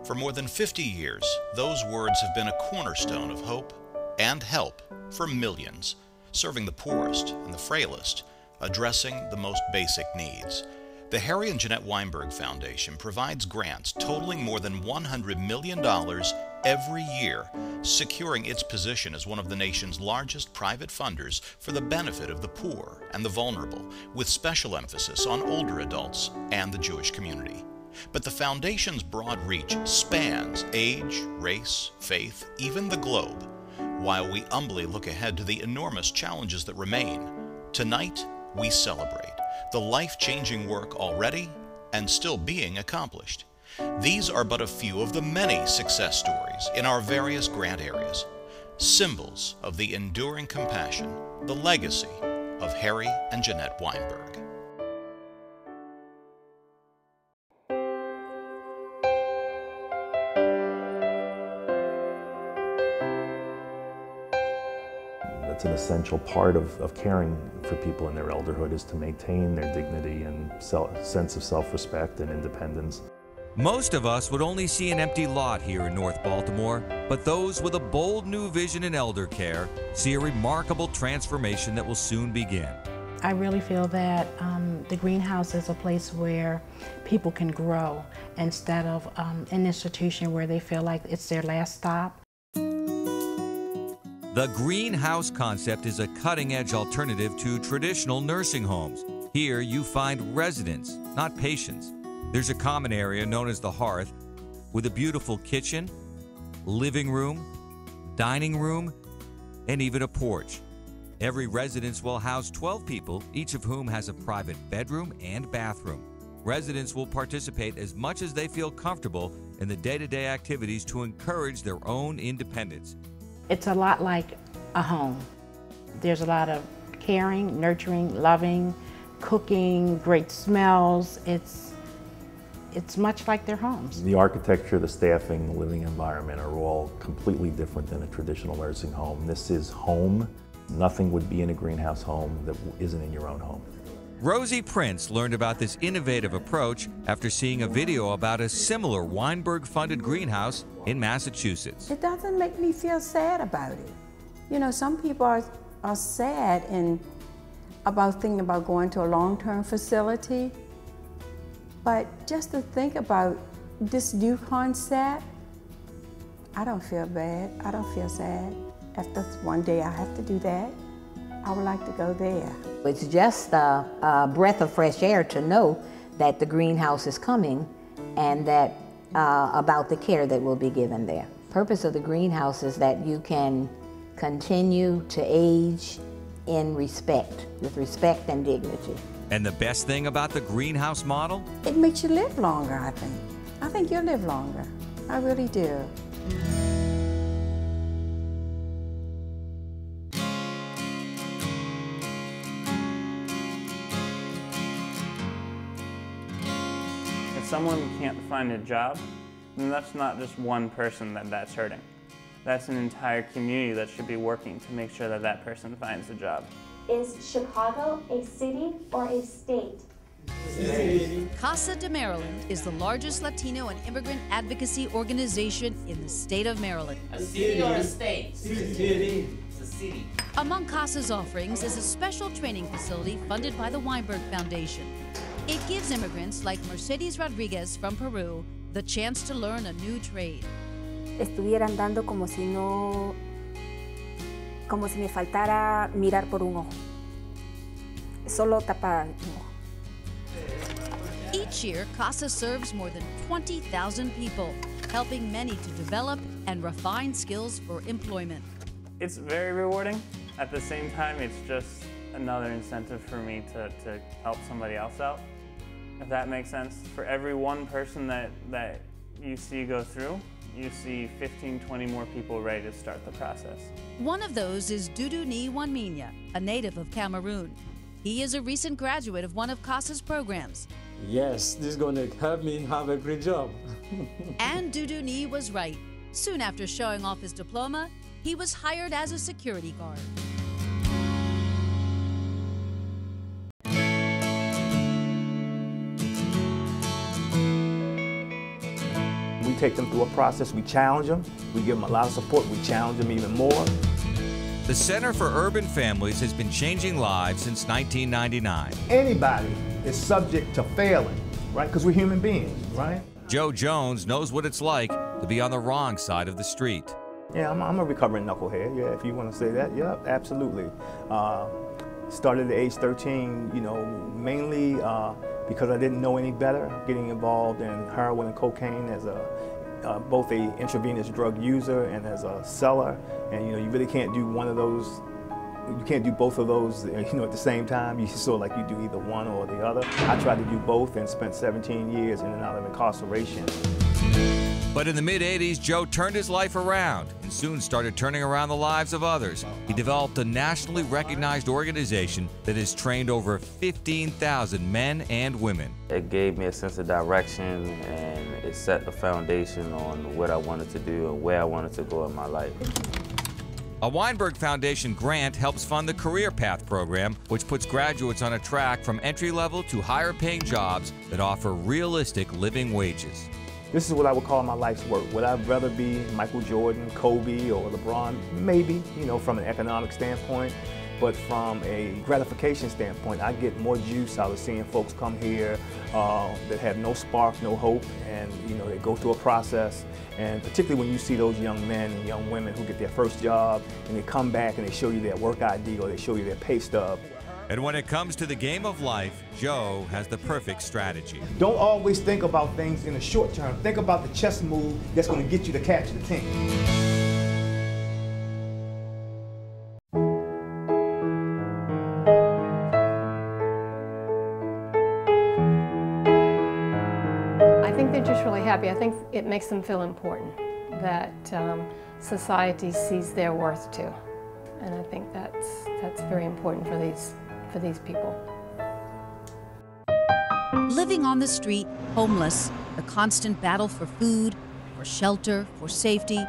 For more than 50 years, those words have been a cornerstone of hope and help for millions, serving the poorest and the frailest, addressing the most basic needs. The Harry and Jeanette Weinberg Foundation provides grants totaling more than $100 million every year, securing its position as one of the nation's largest private funders for the benefit of the poor and the vulnerable, with special emphasis on older adults and the Jewish community. But the Foundation's broad reach spans age, race, faith, even the globe. While we humbly look ahead to the enormous challenges that remain, tonight we celebrate the life-changing work already and still being accomplished. These are but a few of the many success stories in our various grant areas, symbols of the enduring compassion, the legacy of Harry and Jeanette Weinberg. It's an essential part of caring for people in their elderhood is to maintain their dignity and sense of self-respect and independence. Most of us would only see an empty lot here in North Baltimore, but those with a bold new vision in elder care see a remarkable transformation that will soon begin. I really feel that the greenhouse is a place where people can grow instead of an institution where they feel like it's their last stop. The greenhouse concept is a cutting-edge alternative to traditional nursing homes. Here you find residents, not patients. There's a common area known as the hearth with a beautiful kitchen, living room, dining room, and even a porch. Every residence will house 12 people, each of whom has a private bedroom and bathroom. Residents will participate as much as they feel comfortable in the day-to-day activities to encourage their own independence. It's a lot like a home. There's a lot of caring, nurturing, loving, cooking, great smells. It's much like their homes. The architecture, the staffing, the living environment are all completely different than a traditional nursing home. This is home. Nothing would be in a greenhouse home that isn't in your own home. Rosie Prince learned about this innovative approach after seeing a video about a similar Weinberg-funded greenhouse in Massachusetts. It doesn't make me feel sad about it. You know, some people are sad and thinking about going to a long-term facility, but just to think about this new concept, I don't feel bad, I don't feel sad. If that's one day I have to do that, I would like to go there. It's just a breath of fresh air to know that the greenhouse is coming and that about the care that will be given there. The purpose of the greenhouse is that you can continue to age in respect, with respect and dignity. And the best thing about the greenhouse model? It makes you live longer, I think. I think you'll live longer. I really do. If someone can't find a job, then that's not just one person that's hurting. That's an entire community that should be working to make sure that that person finds a job. Is Chicago a city or a state? Casa de Maryland is the largest Latino and immigrant advocacy organization in the state of Maryland. A city or a state? City. It's a city. Among Casa's offerings is a special training facility funded by the Weinberg Foundation. It gives immigrants like Mercedes Rodriguez from Peru the chance to learn a new trade. Estuviera andando como si me faltara mirar por un ojo. Solo tapar un ojo. Each year, Casa serves more than 20,000 people, helping many to develop and refine skills for employment. It's very rewarding. At the same time, it's just another incentive for me to help somebody else out, if that makes sense. For every one person that you see go through, you see 15, 20 more people ready to start the process. One of those is Dudu Ni Wanminya, a native of Cameroon. He is a recent graduate of one of Casa's programs. Yes, this is going to help me have a great job. And Dudu Ni was right. Soon after showing off his diploma, he was hired as a security guard. We take them through a process. We challenge them. We give them a lot of support. We challenge them even more. The Center for Urban Families has been changing lives since 1999. Anybody is subject to failing, right? Because we're human beings, right? Joe Jones knows what it's like to be on the wrong side of the street. Yeah, I'm a recovering knucklehead, yeah, if you want to say that. Yeah, absolutely. Started at age 13, you know, mainly because I didn't know any better, getting involved in heroin and cocaine as both a intravenous drug user and as a seller. And you know, you really can't do one of those, you can't do both of those, you know, at the same time. You sort of like you do either one or the other. I tried to do both and spent 17 years in and out of incarceration. But in the mid-'80s, Joe turned his life around and soon started turning around the lives of others. He developed a nationally recognized organization that has trained over 15,000 men and women. It gave me a sense of direction, and it set the foundation on what I wanted to do and where I wanted to go in my life. A Weinberg Foundation grant helps fund the Career Path program, which puts graduates on a track from entry-level to higher-paying jobs that offer realistic living wages. This is what I would call my life's work. Would I rather be Michael Jordan, Kobe, or LeBron? Maybe, you know, from an economic standpoint. But from a gratification standpoint, I get more juice out of seeing folks come here that have no spark, no hope, and you know, they go through a process. And particularly when you see those young men and young women who get their first job and they come back and they show you their work ID or they show you their pay stub. And when it comes to the game of life, Joe has the perfect strategy. Don't always think about things in the short term. Think about the chess move that's going to get you to capture the team. I think they're just really happy. I think it makes them feel important, that society sees their worth too. And I think that's very important for these people. Living on the street, homeless, the constant battle for food, for shelter, for safety,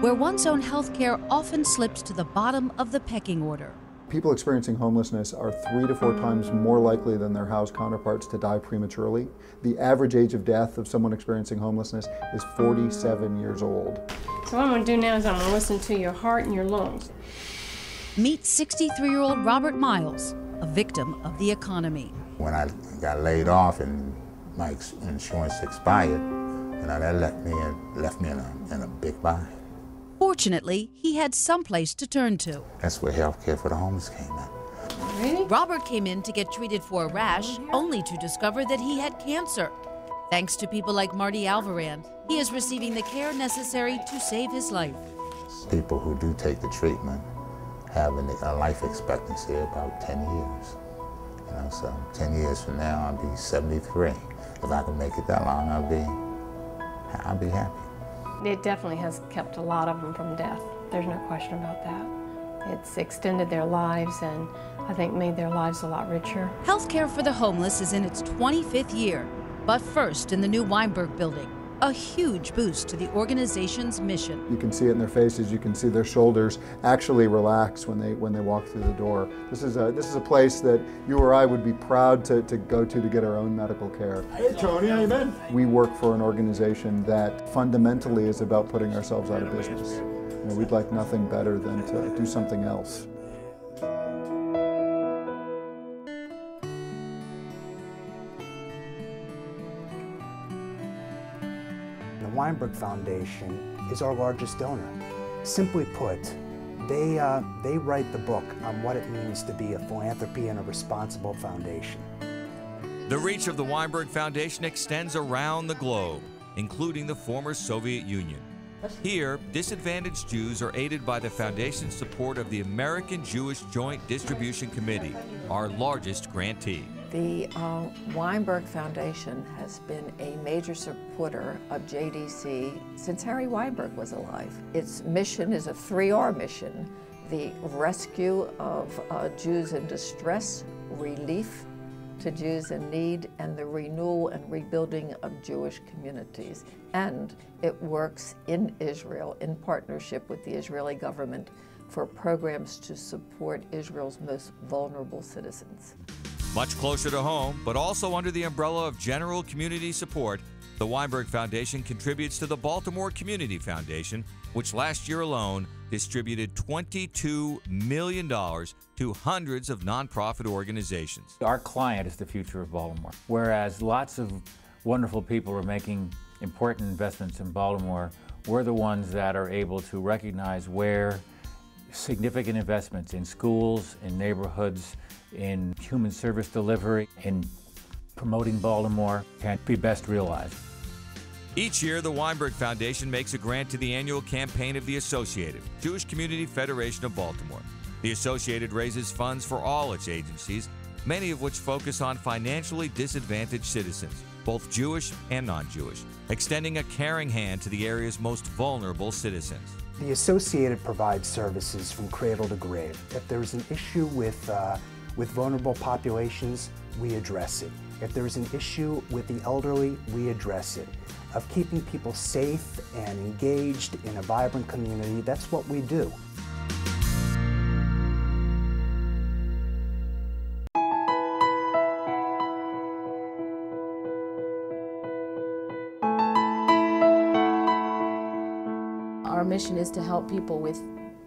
where one's own health care often slips to the bottom of the pecking order. People experiencing homelessness are 3 to 4 times more likely than their house counterparts to die prematurely. The average age of death of someone experiencing homelessness is 47 years old. So what I'm going to do now is I'm going to listen to your heart and your lungs. Meet 63-year-old Robert Miles, a victim of the economy. When I got laid off and my insurance expired, you know, that left me in a big bind. Fortunately, he had someplace to turn to. That's where health care for the homeless came in. Ready? Robert came in to get treated for a rash, only to discover that he had cancer. Thanks to people like Marty Alvarand, he is receiving the care necessary to save his life. People who do take the treatment have a life expectancy of about 10 years. You know, so 10 years from now, I'll be 73. If I can make it that long, I'll be happy. It definitely has kept a lot of them from death. There's no question about that. It's extended their lives and I think made their lives a lot richer. Healthcare for the homeless is in its 25th year, but first in the new Weinberg building. A huge boost to the organization's mission. You can see it in their faces. You can see their shoulders actually relax when they walk through the door. This is a place that you or I would be proud to go to get our own medical care. Hey Tony, how you been? We work for an organization that fundamentally is about putting ourselves out of business. You know, we'd like nothing better than to do something else. The Weinberg Foundation is our largest donor. Simply put, they write the book on what it means to be a philanthropy and a responsible foundation. The reach of the Weinberg Foundation extends around the globe, including the former Soviet Union. Here, disadvantaged Jews are aided by the Foundation's support of the American Jewish Joint Distribution Committee, our largest grantee. The Weinberg Foundation has been a major supporter of JDC since Harry Weinberg was alive. Its mission is a 3R mission: the rescue of Jews in distress, relief to Jews in need, and the renewal and rebuilding of Jewish communities. And it works in Israel in partnership with the Israeli government for programs to support Israel's most vulnerable citizens. Much closer to home, but also under the umbrella of general community support, the Weinberg Foundation contributes to the Baltimore Community Foundation, which last year alone distributed $22 million to hundreds of nonprofit organizations. Our client is the future of Baltimore. Whereas lots of wonderful people are making important investments in Baltimore, we're the ones that are able to recognize where significant investments in schools, in neighborhoods, in human service delivery, in promoting Baltimore can be best realized. Each year, the Weinberg Foundation makes a grant to the annual campaign of the Associated, Jewish Community Federation of Baltimore. The Associated raises funds for all its agencies, many of which focus on financially disadvantaged citizens, both Jewish and non-Jewish, extending a caring hand to the area's most vulnerable citizens. The Associated provides services from cradle to grave. If there's an issue with vulnerable populations, we address it. If there's an issue with the elderly, we address it. Of keeping people safe and engaged in a vibrant community, that's what we do. Our mission is to help people with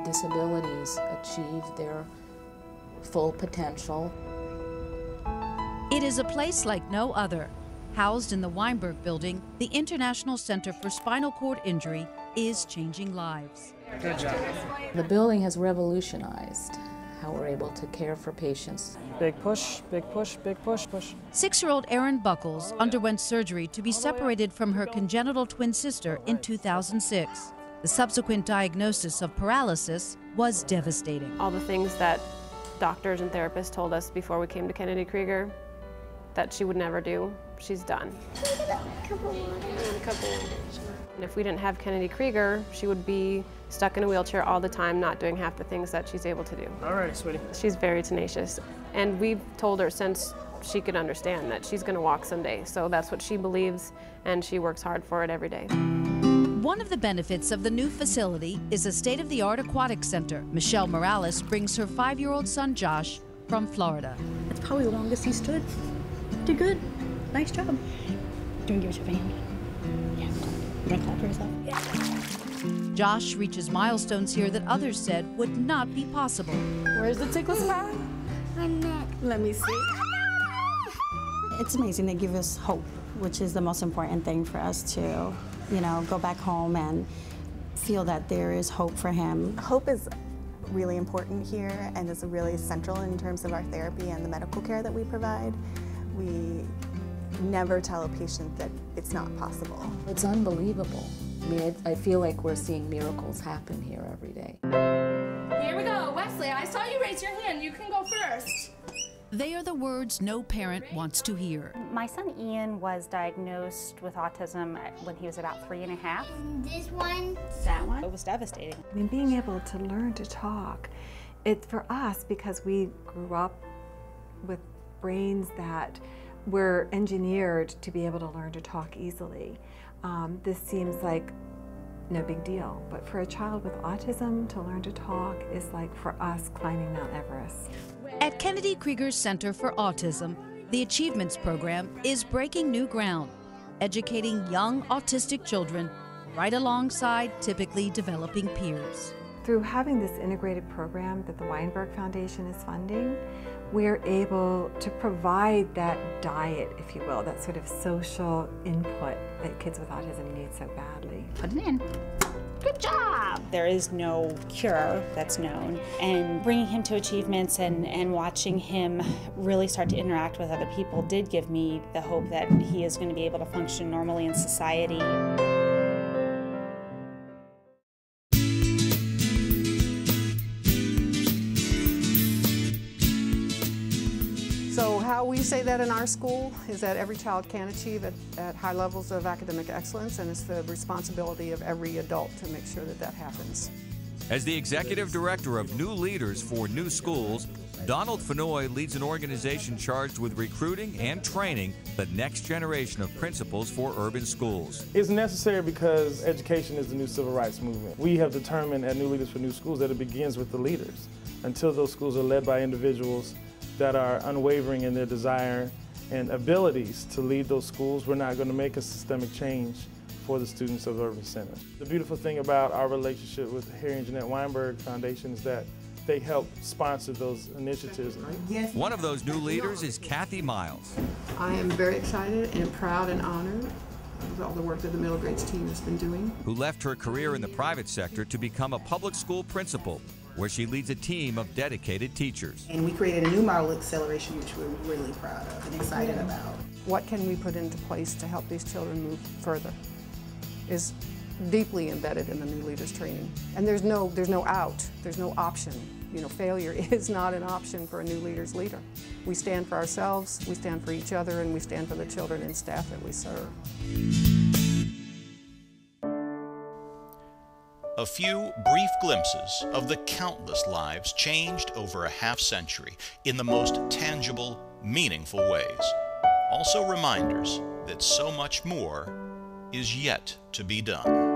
disabilities achieve their full potential. It is a place like no other. Housed in the Weinberg Building, the International Center for Spinal Cord Injury is changing lives. Good job. The building has revolutionized how we're able to care for patients. Big push, big push, big push, push. 6-year-old Erin Buckles underwent surgery to be separated from her congenital twin sister in 2006. The subsequent diagnosis of paralysis was devastating. All the things that doctors and therapists told us before we came to Kennedy Krieger that she would never do, she's done. And if we didn't have Kennedy Krieger, she would be stuck in a wheelchair all the time, not doing half the things that she's able to do. All right, sweetie. She's very tenacious. And we've told her since she could understand that she's gonna walk someday. So that's what she believes, and she works hard for it every day. One of the benefits of the new facility is a state-of-the-art aquatic center. Michelle Morales brings her 5-year-old son, Josh, from Florida. That's probably the longest he stood. Did good. Nice job. Do you want to give us your hand? Yeah. You want to clap for yourself? Yeah. Josh reaches milestones here that others said would not be possible. Where's the tickle spot? My neck. Let me see. It's amazing. They give us hope, which is the most important thing for us to, go back home and feel that there is hope for him. Hope is really important here and is really central in terms of our therapy and the medical care that we provide. We never tell a patient that it's not possible. It's unbelievable. I mean, I feel like we're seeing miracles happen here every day. Here we go. Wesley, I saw you raise your hand. You can go first. They are the words no parent wants to hear. My son Ian was diagnosed with autism when he was about 3.5. This one? That one? It was devastating. I mean, being able to learn to talk, it's for us because we grew up with brains that were engineered to be able to learn to talk easily. This seems like no big deal, but for a child with autism to learn to talk is like for us climbing Mount Everest. At Kennedy Krieger's Center for Autism, the Achievements Program is breaking new ground, educating young autistic children right alongside typically developing peers. Through having this integrated program that the Weinberg Foundation is funding, we're able to provide that diet, if you will, that sort of social input that kids with autism need so badly. Put it in. Good job! There is no cure that's known, and bringing him to Achievements and watching him really start to interact with other people did give me the hope that he is going to be able to function normally in society. So how we say that in our school is that every child can achieve at high levels of academic excellence, and it's the responsibility of every adult to make sure that that happens. As the executive director of New Leaders for New Schools, Donald Fenoy leads an organization charged with recruiting and training the next generation of principals for urban schools. It's necessary because education is the new civil rights movement. We have determined at New Leaders for New Schools that it begins with the leaders. Until those schools are led by individuals that are unwavering in their desire and abilities to lead those schools, we're not going to make a systemic change for the students of the Urban Center. The beautiful thing about our relationship with the Harry and Jeanette Weinberg Foundation is that they help sponsor those initiatives. One of those new leaders is Kathy Miles. I am very excited and proud and honored with all the work that the middle grades team has been doing. Who left her career in the private sector to become a public school principal, where she leads a team of dedicated teachers. And we created a new model acceleration, which we're really proud of and excited about. What can we put into place to help these children move further is deeply embedded in the new leaders training. And there's no out, there's no option. You know, failure is not an option for a new leaders leader. We stand for ourselves, we stand for each other, and we stand for the children and staff that we serve. A few brief glimpses of the countless lives changed over a half-century in the most tangible, meaningful ways. Also reminders that so much more is yet to be done.